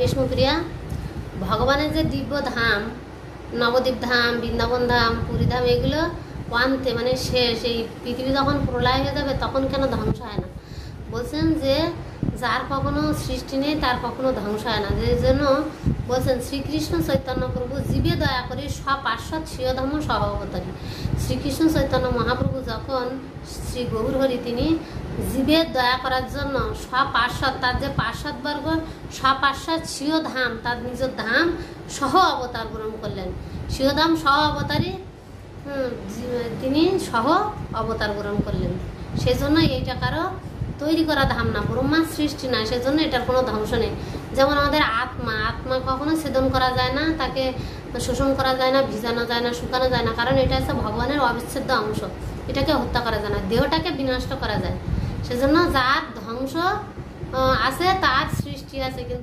বিষ্ণুপ্রিয়া ভগবানের যে দিব্য ধাম, নবদ্বীপ ধাম, বৃন্দাবন ধাম, পুরী ধাম, এগুলো ওয়ান্তে মানে শেষ। এই পৃথিবী যখন প্রলয় হয়ে যাবে তখন কেন ধ্বংস হয় না? বলছেন যে যার কখনো সৃষ্টি নেই তার কখনো ধ্বংস হয় না। যে জন্য বলছেন শ্রীকৃষ্ণ চৈতন্য প্রভু জীবে দয়া করে সপার্শ্বদ স্বীয়ধর্ম সহ অবতারী। শ্রীকৃষ্ণ চৈতন্য মহাপ্রভু যখন শ্রী গৌরহরি তিনি জীবের দয়া করার জন্য সপার্শ্বদ, তার যে পার্শ্বদবর্গ সপার্শ্বদ স্বীয় ধাম, তার নিজের ধাম সহ অবতার গ্রহণ করলেন। স্বীয় ধাম সহ অবতারী তিনি সহ অবতার গ্রহণ করলেন। সেজন্য এইটা কারো তৈরি করা ধাম না, ব্রহ্মার সৃষ্টি না, সেজন্য এটার কোনো ধ্বংস নেই। যেমন আমাদের আত্মা কখনো ছেদন করা যায় না, তাকে শোষণ করা যায় না, ভিজানো যায় না, শুকানো যায় না, কারণ এটা হচ্ছে ভগবানের অবিচ্ছেদ্য অংশ। এটাকে হত্যা করা যায় না, দেহটাকে বিনষ্ট করা যায়। সেজন্য যার ধ্বংস আছে তার সৃষ্টি আছে, কিন্তু